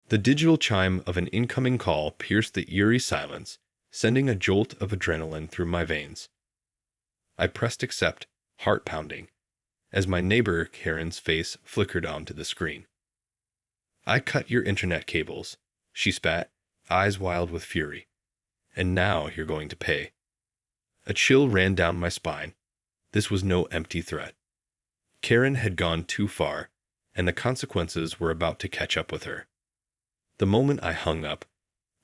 The digital chime of an incoming call pierced the eerie silence, sending a jolt of adrenaline through my veins. I pressed accept, heart pounding, as my neighbor Karen's face flickered onto the screen. "I cut your internet cables," she spat, eyes wild with fury. "And now you're going to pay." A chill ran down my spine. This was no empty threat. Karen had gone too far, and the consequences were about to catch up with her. The moment I hung up,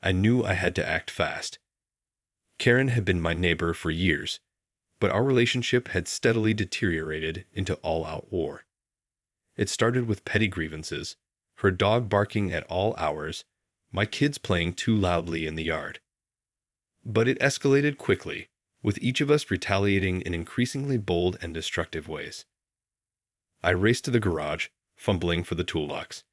I knew I had to act fast. Karen had been my neighbor for years, but our relationship had steadily deteriorated into all-out war. It started with petty grievances, her dog barking at all hours, my kids playing too loudly in the yard. But it escalated quickly, with each of us retaliating in increasingly bold and destructive ways. I raced to the garage, fumbling for the toolbox.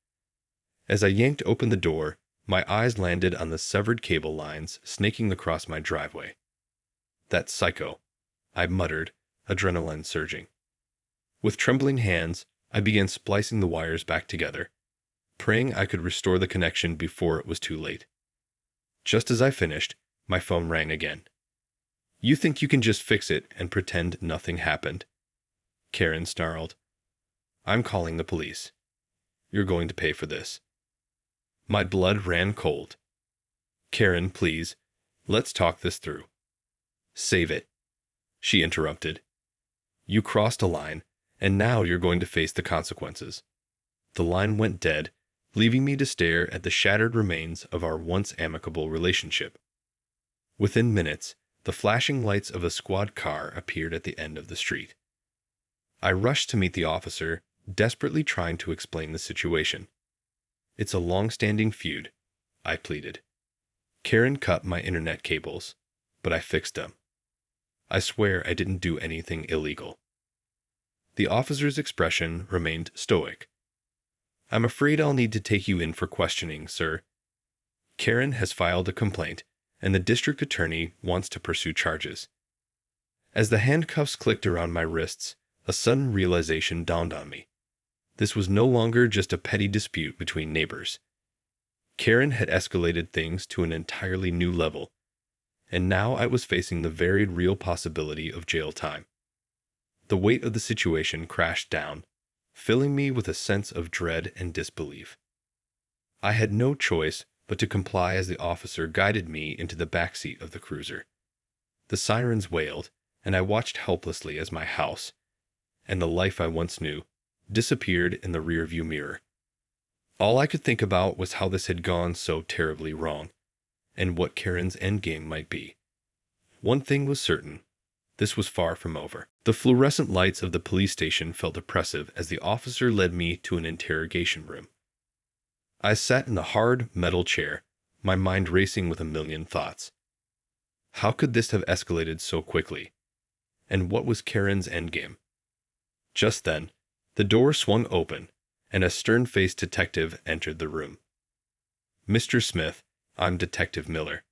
As I yanked open the door, my eyes landed on the severed cable lines snaking across my driveway. "That psycho," I muttered, adrenaline surging. With trembling hands, I began splicing the wires back together, praying I could restore the connection before it was too late. Just as I finished, my phone rang again. "You think you can just fix it and pretend nothing happened?" Karen snarled. "I'm calling the police. You're going to pay for this." My blood ran cold. "Karen, please, let's talk this through." "Save it," she interrupted. "You crossed a line, and now you're going to face the consequences." The line went dead, leaving me to stare at the shattered remains of our once amicable relationship. Within minutes, the flashing lights of a squad car appeared at the end of the street. I rushed to meet the officer, desperately trying to explain the situation. "It's a long-standing feud," I pleaded. "Karen cut my internet cables, but I fixed them. I swear I didn't do anything illegal." The officer's expression remained stoic. "I'm afraid I'll need to take you in for questioning, sir. Karen has filed a complaint, and the district attorney wants to pursue charges." As the handcuffs clicked around my wrists, a sudden realization dawned on me. This was no longer just a petty dispute between neighbors. Karen had escalated things to an entirely new level, and now I was facing the very real possibility of jail time. The weight of the situation crashed down, filling me with a sense of dread and disbelief. I had no choice but to comply as the officer guided me into the backseat of the cruiser. The sirens wailed, and I watched helplessly as my house, and the life I once knew, disappeared in the rearview mirror. All I could think about was how this had gone so terribly wrong, and what Karen's endgame might be. One thing was certain. This was far from over. The fluorescent lights of the police station felt oppressive as the officer led me to an interrogation room. I sat in the hard, metal chair, my mind racing with a million thoughts. How could this have escalated so quickly? And what was Karen's endgame? Just then, the door swung open, and a stern-faced detective entered the room. "Mr. Smith, I'm Detective Miller.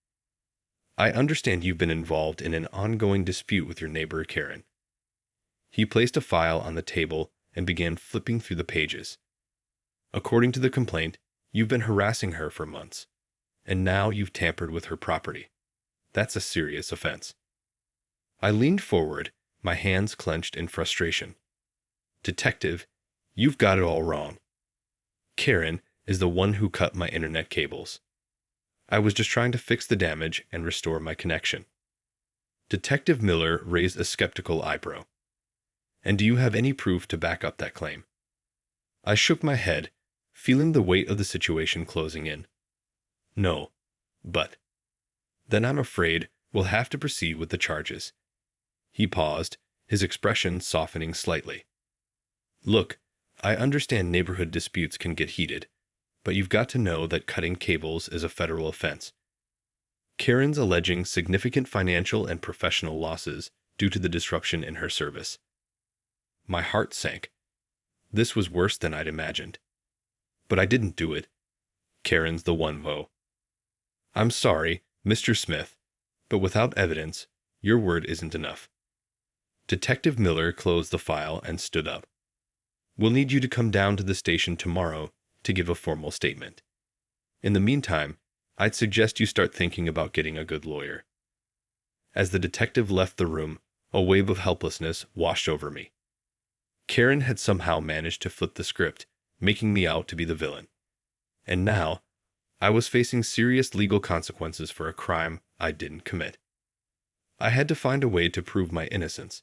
I understand you've been involved in an ongoing dispute with your neighbor Karen." He placed a file on the table and began flipping through the pages. "According to the complaint, you've been harassing her for months, and now you've tampered with her property. That's a serious offense." I leaned forward, my hands clenched in frustration. "Detective, you've got it all wrong. Karen is the one who cut my internet cables. I was just trying to fix the damage and restore my connection." Detective Miller raised a skeptical eyebrow. "And do you have any proof to back up that claim?" I shook my head, feeling the weight of the situation closing in. "No, but..." "Then I'm afraid we'll have to proceed with the charges." He paused, his expression softening slightly. "Look, I understand neighborhood disputes can get heated, but you've got to know that cutting cables is a federal offense. Karen's alleging significant financial and professional losses due to the disruption in her service." My heart sank. This was worse than I'd imagined. "But I didn't do it. Karen's the one, Vo." "I'm sorry, Mr. Smith, but without evidence, your word isn't enough." Detective Miller closed the file and stood up. "We'll need you to come down to the station tomorrow to give a formal statement." In the meantime, I'd suggest you start thinking about getting a good lawyer. As the detective left the room, a wave of helplessness washed over me. Karen had somehow managed to flip the script, making me out to be the villain. And now, I was facing serious legal consequences for a crime I didn't commit. I had to find a way to prove my innocence,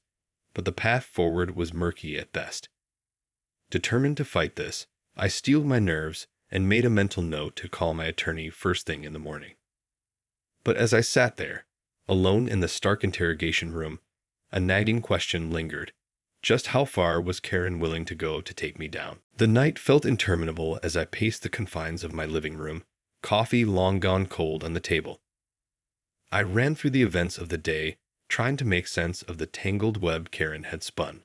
but the path forward was murky at best. Determined to fight this, I steeled my nerves and made a mental note to call my attorney first thing in the morning. But as I sat there, alone in the stark interrogation room, a nagging question lingered. Just how far was Karen willing to go to take me down? The night felt interminable as I paced the confines of my living room, coffee long gone cold on the table. I ran through the events of the day, trying to make sense of the tangled web Karen had spun.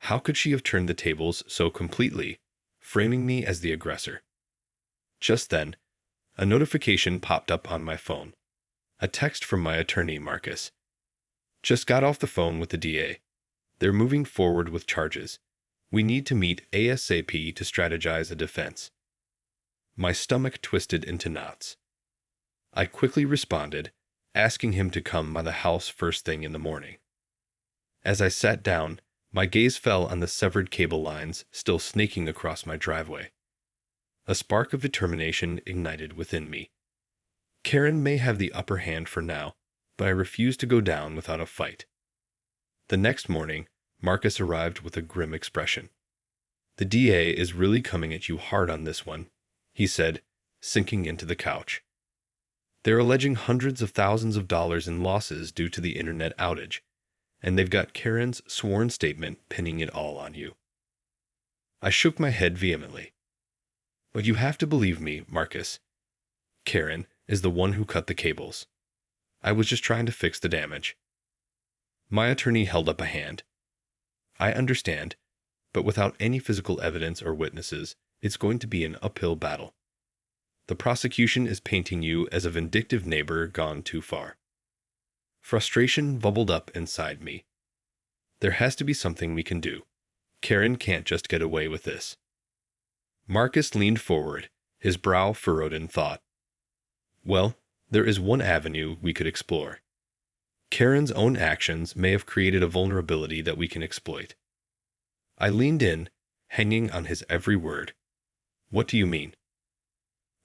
How could she have turned the tables so completely, framing me as the aggressor? Just then, a notification popped up on my phone. A text from my attorney, Marcus. Just got off the phone with the DA. They're moving forward with charges. We need to meet ASAP to strategize a defense. My stomach twisted into knots. I quickly responded, asking him to come by the house first thing in the morning. As I sat down, my gaze fell on the severed cable lines still snaking across my driveway. A spark of determination ignited within me. Karen may have the upper hand for now, but I refuse to go down without a fight. The next morning, Marcus arrived with a grim expression. The DA is really coming at you hard on this one, he said, sinking into the couch. They're alleging hundreds of thousands of dollars in losses due to the internet outage, and they've got Karen's sworn statement pinning it all on you. I shook my head vehemently. But you have to believe me, Marcus. Karen is the one who cut the cables. I was just trying to fix the damage. My attorney held up a hand. I understand, but without any physical evidence or witnesses, it's going to be an uphill battle. The prosecution is painting you as a vindictive neighbor gone too far. Frustration bubbled up inside me. There has to be something we can do. Karen can't just get away with this. Marcus leaned forward, his brow furrowed in thought. Well, there is one avenue we could explore. Karen's own actions may have created a vulnerability that we can exploit. I leaned in, hanging on his every word. What do you mean?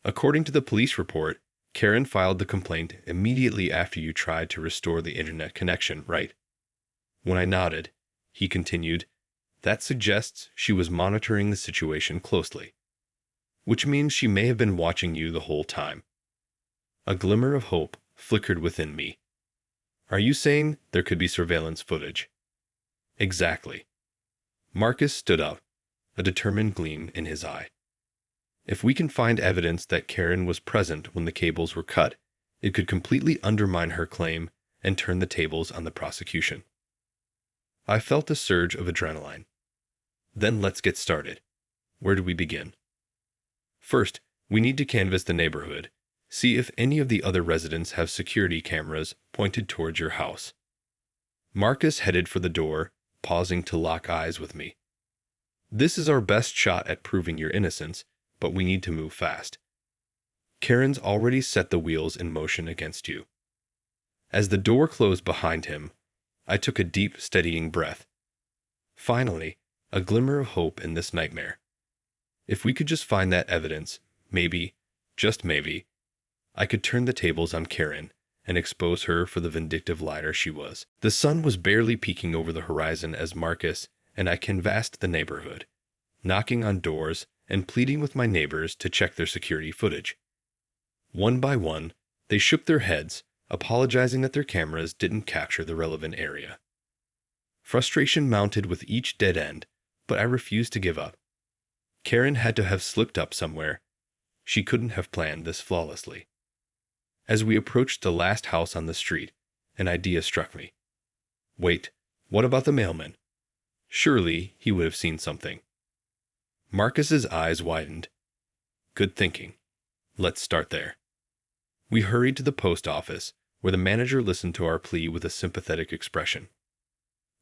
According to the police report, Karen filed the complaint immediately after you tried to restore the internet connection, right? When I nodded, he continued, that suggests she was monitoring the situation closely, which means she may have been watching you the whole time. A glimmer of hope flickered within me. Are you saying there could be surveillance footage? Exactly. Marcus stood up, a determined gleam in his eye. If we can find evidence that Karen was present when the cables were cut, it could completely undermine her claim and turn the tables on the prosecution. I felt a surge of adrenaline. Then let's get started. Where do we begin? First, we need to canvass the neighborhood, see if any of the other residents have security cameras pointed towards your house. Marcus headed for the door, pausing to lock eyes with me. This is our best shot at proving your innocence, but we need to move fast. Karen's already set the wheels in motion against you. As the door closed behind him, I took a deep, steadying breath. Finally, a glimmer of hope in this nightmare. If we could just find that evidence, maybe, just maybe, I could turn the tables on Karen and expose her for the vindictive liar she was. The sun was barely peeking over the horizon as Marcus and I canvassed the neighborhood, knocking on doors and pleading with my neighbors to check their security footage. One by one, they shook their heads, apologizing that their cameras didn't capture the relevant area. Frustration mounted with each dead end, but I refused to give up. Karen had to have slipped up somewhere. She couldn't have planned this flawlessly. As we approached the last house on the street, an idea struck me. Wait, what about the mailman? Surely he would have seen something. Marcus's eyes widened. Good thinking. Let's start there. We hurried to the post office, where the manager listened to our plea with a sympathetic expression.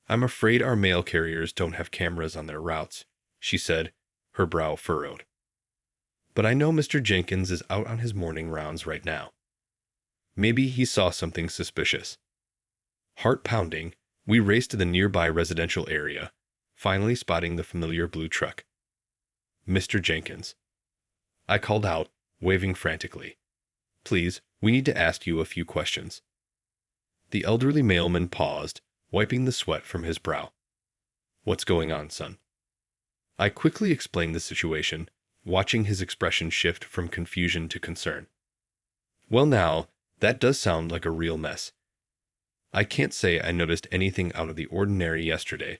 I'm afraid our mail carriers don't have cameras on their routes, she said, her brow furrowed. but I know Mr. Jenkins is out on his morning rounds right now. Maybe he saw something suspicious. Heart pounding, we raced to the nearby residential area, finally spotting the familiar blue truck. Mr. Jenkins. I called out, waving frantically. Please, we need to ask you a few questions. The elderly mailman paused, wiping the sweat from his brow. What's going on, son? I quickly explained the situation, watching his expression shift from confusion to concern. Well now, that does sound like a real mess. I can't say I noticed anything out of the ordinary yesterday,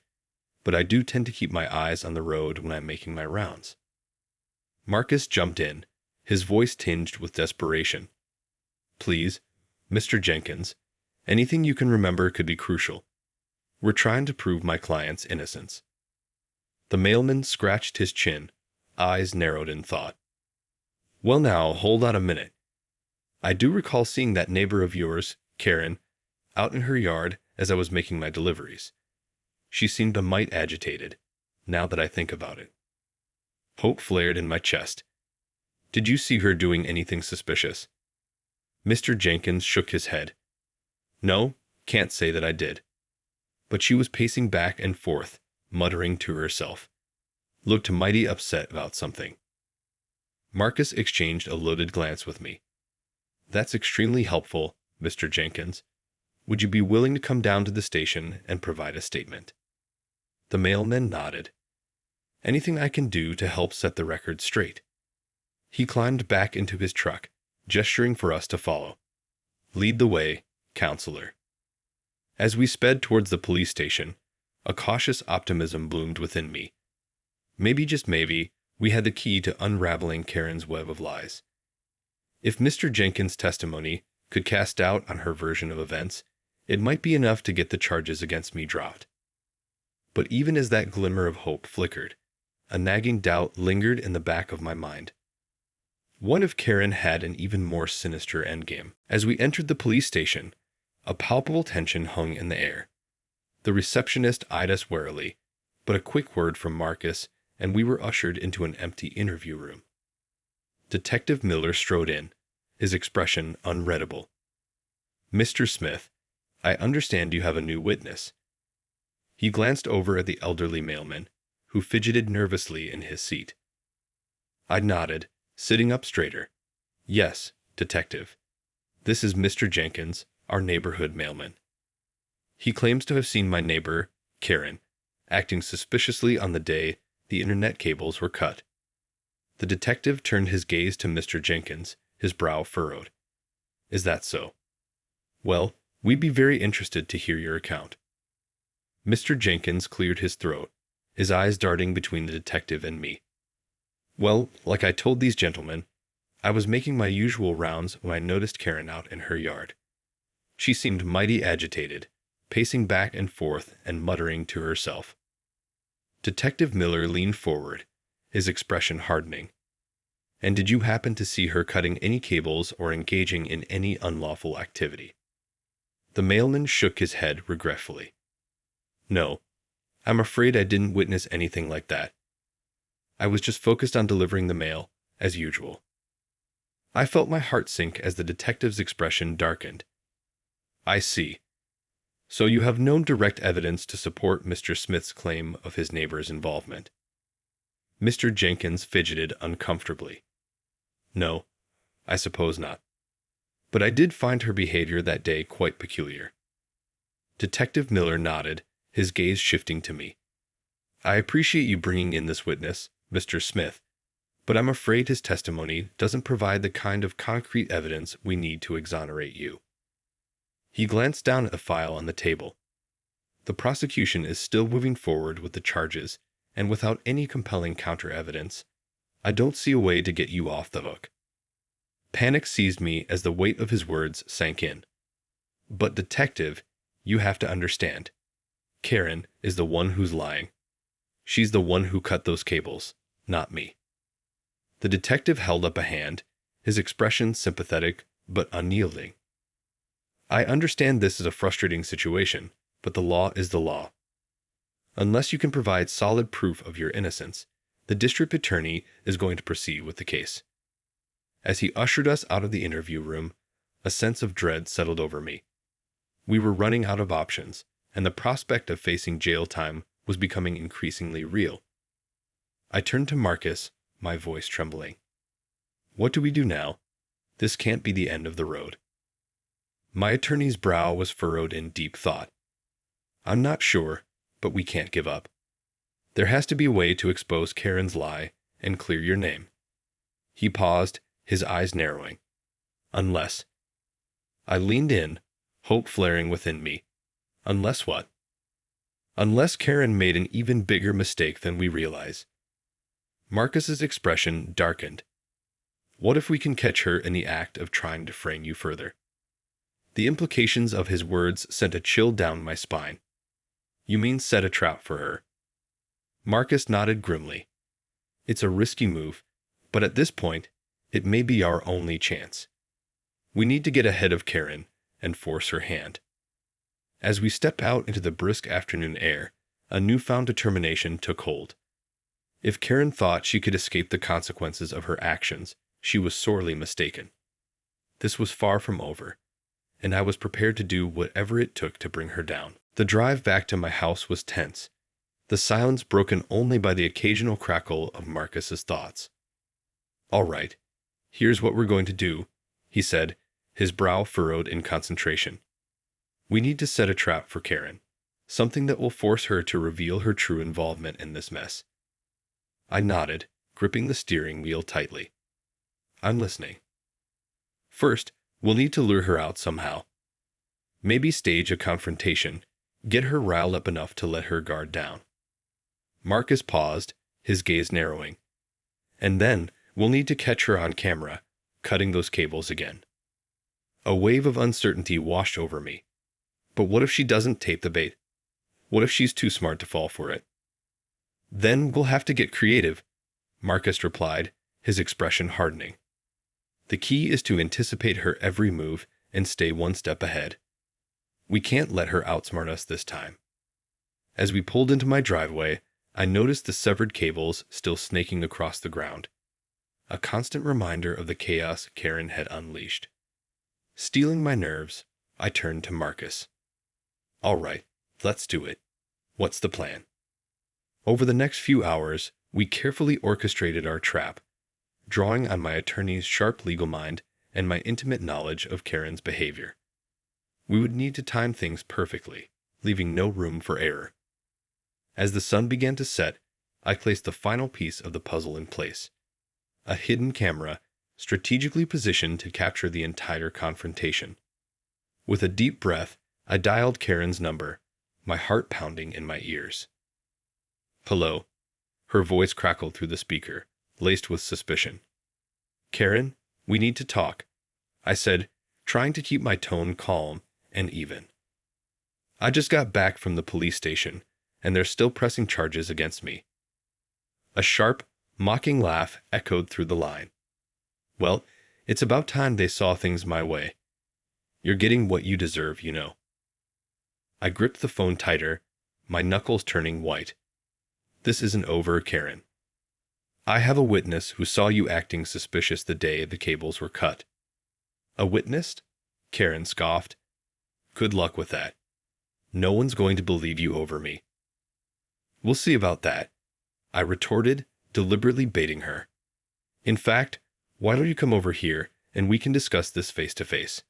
but I do tend to keep my eyes on the road when I'm making my rounds. Marcus jumped in, his voice tinged with desperation. Please, Mr. Jenkins, anything you can remember could be crucial. We're trying to prove my client's innocence. The mailman scratched his chin, eyes narrowed in thought. Well now, hold on a minute. I do recall seeing that neighbor of yours, Karen, out in her yard as I was making my deliveries. She seemed a mite agitated, now that I think about it. Hope flared in my chest. Did you see her doing anything suspicious? Mr. Jenkins shook his head. No, can't say that I did. But she was pacing back and forth, muttering to herself. Looked mighty upset about something. Marcus exchanged a loaded glance with me. That's extremely helpful, Mr. Jenkins. Would you be willing to come down to the station and provide a statement? The mailman nodded. Anything I can do to help set the record straight. He climbed back into his truck, gesturing for us to follow. Lead the way, counselor. As we sped towards the police station, a cautious optimism bloomed within me. Maybe, just maybe, we had the key to unraveling Karen's web of lies. If Mr. Jenkins' testimony could cast doubt on her version of events, it might be enough to get the charges against me dropped. But even as that glimmer of hope flickered, a nagging doubt lingered in the back of my mind. What if Karen had an even more sinister endgame? As we entered the police station, a palpable tension hung in the air. The receptionist eyed us warily, but a quick word from Marcus, and we were ushered into an empty interview room. Detective Miller strode in, his expression unreadable. Mr. Smith, I understand you have a new witness. He glanced over at the elderly mailman, who fidgeted nervously in his seat. I nodded, sitting up straighter. Yes, detective. This is Mr. Jenkins, our neighborhood mailman. He claims to have seen my neighbor, Karen, acting suspiciously on the day the internet cables were cut. The detective turned his gaze to Mr. Jenkins, his brow furrowed. Is that so? Well, we'd be very interested to hear your account. Mr. Jenkins cleared his throat, his eyes darting between the detective and me. Well, like I told these gentlemen, I was making my usual rounds when I noticed Karen out in her yard. She seemed mighty agitated, pacing back and forth and muttering to herself. Detective Miller leaned forward, his expression hardening. And did you happen to see her cutting any cables or engaging in any unlawful activity? The mailman shook his head regretfully. No, I'm afraid I didn't witness anything like that. I was just focused on delivering the mail, as usual. I felt my heart sink as the detective's expression darkened. I see. So you have no direct evidence to support Mr. Smith's claim of his neighbor's involvement. Mr. Jenkins fidgeted uncomfortably. No, I suppose not. But I did find her behavior that day quite peculiar. Detective Miller nodded, his gaze shifting to me. I appreciate you bringing in this witness, Mr. Smith, but I'm afraid his testimony doesn't provide the kind of concrete evidence we need to exonerate you. He glanced down at the file on the table. The prosecution is still moving forward with the charges, and without any compelling counter-evidence, I don't see a way to get you off the hook. Panic seized me as the weight of his words sank in. But detective, you have to understand. Karen is the one who's lying. She's the one who cut those cables, not me. The detective held up a hand, his expression sympathetic but unyielding. I understand this is a frustrating situation, but the law is the law. Unless you can provide solid proof of your innocence, the district attorney is going to proceed with the case. As he ushered us out of the interview room, a sense of dread settled over me. We were running out of options, and the prospect of facing jail time was becoming increasingly real. I turned to Marcus, my voice trembling. What do we do now? This can't be the end of the road. My attorney's brow was furrowed in deep thought. I'm not sure, but we can't give up. There has to be a way to expose Karen's lie and clear your name. He paused, his eyes narrowing. Unless. I leaned in, hope flaring within me. Unless what? Unless Karen made an even bigger mistake than we realize. Marcus's expression darkened. What if we can catch her in the act of trying to frame you further? The implications of his words sent a chill down my spine. You mean set a trap for her? Marcus nodded grimly. It's a risky move, but at this point, it may be our only chance. We need to get ahead of Karen and force her hand. As we stepped out into the brisk afternoon air, a newfound determination took hold. If Karen thought she could escape the consequences of her actions, she was sorely mistaken. This was far from over, and I was prepared to do whatever it took to bring her down. The drive back to my house was tense, the silence broken only by the occasional crackle of Marcus's thoughts. All right, here's what we're going to do, he said, his brow furrowed in concentration. We need to set a trap for Karen, something that will force her to reveal her true involvement in this mess. I nodded, gripping the steering wheel tightly. I'm listening. First, we'll need to lure her out somehow. Maybe stage a confrontation, get her riled up enough to let her guard down. Marcus paused, his gaze narrowing. And then, we'll need to catch her on camera, cutting those cables again. A wave of uncertainty washed over me. But what if she doesn't take the bait? What if she's too smart to fall for it? Then we'll have to get creative, Marcus replied, his expression hardening. The key is to anticipate her every move and stay one step ahead. We can't let her outsmart us this time. As we pulled into my driveway, I noticed the severed cables still snaking across the ground, a constant reminder of the chaos Karen had unleashed. Steeling my nerves, I turned to Marcus. All right, let's do it. What's the plan? Over the next few hours, we carefully orchestrated our trap, drawing on my attorney's sharp legal mind and my intimate knowledge of Karen's behavior. We would need to time things perfectly, leaving no room for error. As the sun began to set, I placed the final piece of the puzzle in place. A hidden camera, strategically positioned to capture the entire confrontation. With a deep breath, I dialed Karen's number, my heart pounding in my ears. Hello. Her voice crackled through the speaker, laced with suspicion. Karen, we need to talk, I said, trying to keep my tone calm and even. I just got back from the police station, and they're still pressing charges against me. A sharp, mocking laugh echoed through the line. Well, it's about time they saw things my way. You're getting what you deserve, you know. I gripped the phone tighter, my knuckles turning white. This isn't over, Karen. I have a witness who saw you acting suspicious the day the cables were cut. A witness? Karen scoffed. Good luck with that. No one's going to believe you over me. We'll see about that, I retorted, deliberately baiting her. In fact, why don't you come over here and we can discuss this face to face?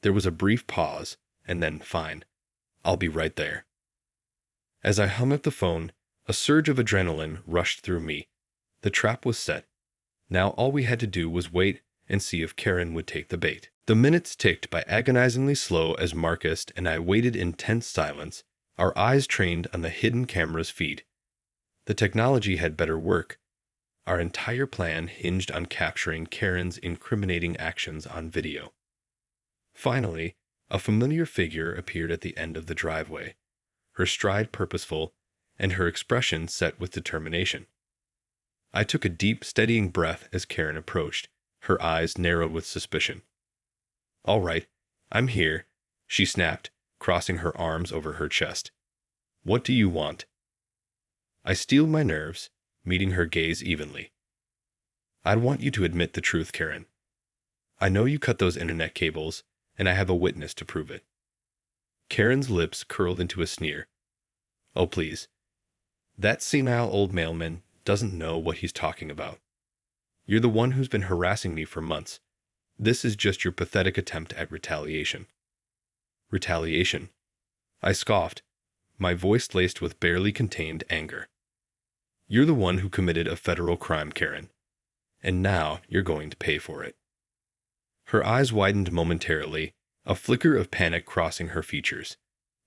There was a brief pause, and then, fine. I'll be right there. As I hung up the phone, a surge of adrenaline rushed through me. The trap was set. Now all we had to do was wait and see if Karen would take the bait. The minutes ticked by agonizingly slow as Marcus and I waited in tense silence, our eyes trained on the hidden camera's feed. The technology had better work. Our entire plan hinged on capturing Karen's incriminating actions on video. Finally, a familiar figure appeared at the end of the driveway, her stride purposeful and her expression set with determination. I took a deep, steadying breath as Karen approached, her eyes narrowed with suspicion. All right, I'm here, she snapped, crossing her arms over her chest. What do you want? I steeled my nerves, meeting her gaze evenly. "I'd want you to admit the truth, Karen. I know you cut those internet cables, and I have a witness to prove it." Karen's lips curled into a sneer. "Oh, please. That senile old mailman doesn't know what he's talking about. You're the one who's been harassing me for months. This is just your pathetic attempt at retaliation." "Retaliation?" I scoffed, my voice laced with barely contained anger. "You're the one who committed a federal crime, Karen. And now you're going to pay for it." Her eyes widened momentarily, a flicker of panic crossing her features.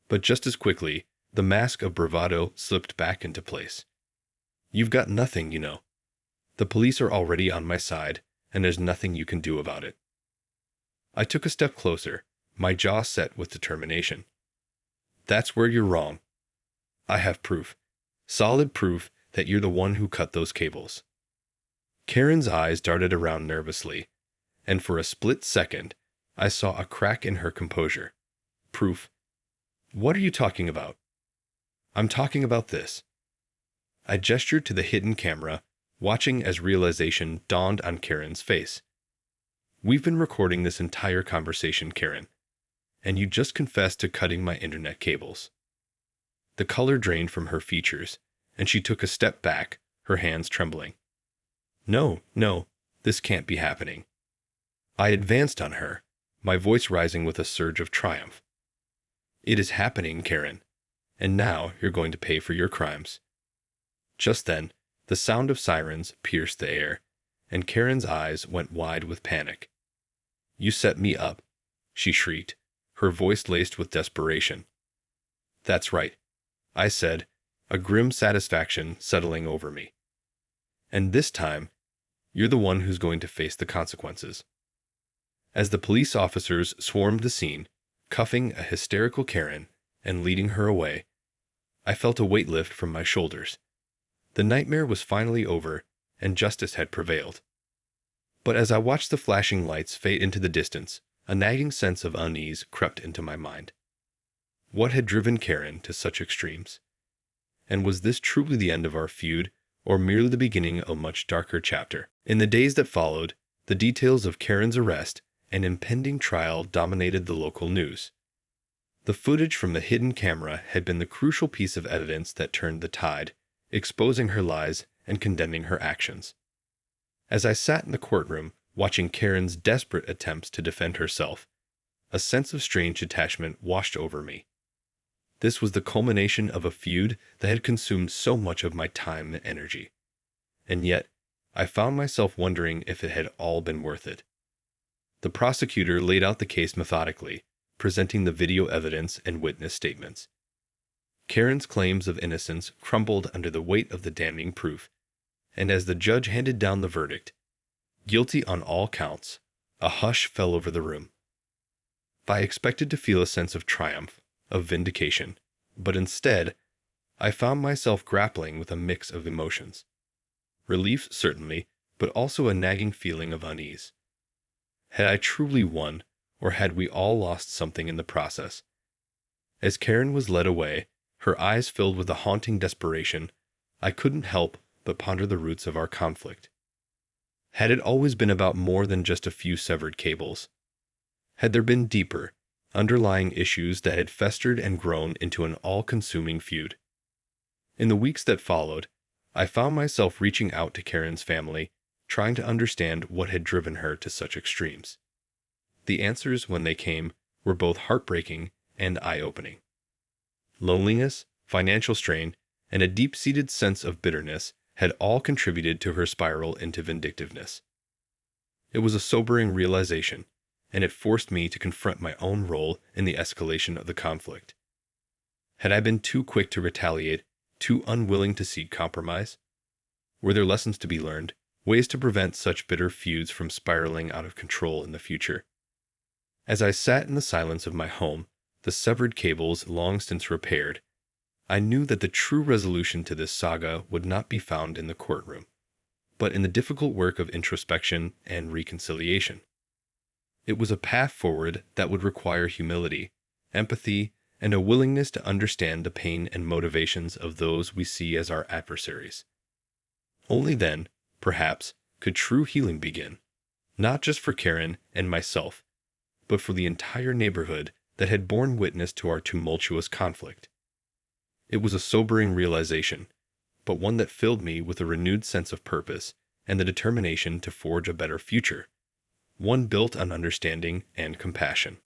But just as quickly, the mask of bravado slipped back into place. "You've got nothing, you know. The police are already on my side, and there's nothing you can do about it." I took a step closer, my jaw set with determination. "That's where you're wrong. I have proof. Solid proof that you're the one who cut those cables." Karen's eyes darted around nervously, and for a split second, I saw a crack in her composure. "Proof? What are you talking about?" "I'm talking about this." I gestured to the hidden camera, watching as realization dawned on Karen's face. "We've been recording this entire conversation, Karen, and you just confessed to cutting my internet cables." The color drained from her features, and she took a step back, her hands trembling. "No, no, this can't be happening." I advanced on her, my voice rising with a surge of triumph. "It is happening, Karen, and now you're going to pay for your crimes." Just then, the sound of sirens pierced the air, and Karen's eyes went wide with panic. "You set me up," she shrieked, her voice laced with desperation. "That's right," I said, a grim satisfaction settling over me. "And this time, you're the one who's going to face the consequences." As the police officers swarmed the scene, cuffing a hysterical Karen and leading her away, I felt a weight lift from my shoulders. The nightmare was finally over, and justice had prevailed. But as I watched the flashing lights fade into the distance, a nagging sense of unease crept into my mind. What had driven Karen to such extremes? And was this truly the end of our feud, or merely the beginning of a much darker chapter? In the days that followed, the details of Karen's arrest and impending trial dominated the local news. The footage from the hidden camera had been the crucial piece of evidence that turned the tide, exposing her lies and condemning her actions. As I sat in the courtroom, watching Karen's desperate attempts to defend herself, a sense of strange detachment washed over me. This was the culmination of a feud that had consumed so much of my time and energy. And yet, I found myself wondering if it had all been worth it. The prosecutor laid out the case methodically, presenting the video evidence and witness statements. Karen's claims of innocence crumbled under the weight of the damning proof, and as the judge handed down the verdict, guilty on all counts, a hush fell over the room. I expected to feel a sense of triumph, of vindication, but instead, I found myself grappling with a mix of emotions. Relief, certainly, but also a nagging feeling of unease. Had I truly won, or had we all lost something in the process? As Karen was led away, her eyes filled with a haunting desperation, I couldn't help but ponder the roots of our conflict. Had it always been about more than just a few severed cables? Had there been deeper, underlying issues that had festered and grown into an all-consuming feud? In the weeks that followed, I found myself reaching out to Karen's family, trying to understand what had driven her to such extremes. The answers, when they came, were both heartbreaking and eye-opening. Loneliness, financial strain, and a deep-seated sense of bitterness had all contributed to her spiral into vindictiveness. It was a sobering realization, and it forced me to confront my own role in the escalation of the conflict. Had I been too quick to retaliate, too unwilling to seek compromise? Were there lessons to be learned, ways to prevent such bitter feuds from spiraling out of control in the future? As I sat in the silence of my home, the severed cables long since repaired, I knew that the true resolution to this saga would not be found in the courtroom, but in the difficult work of introspection and reconciliation. It was a path forward that would require humility, empathy, and a willingness to understand the pain and motivations of those we see as our adversaries. Only then, perhaps, could true healing begin, not just for Karen and myself, but for the entire neighborhood that had borne witness to our tumultuous conflict. It was a sobering realization, but one that filled me with a renewed sense of purpose and the determination to forge a better future, one built on understanding and compassion.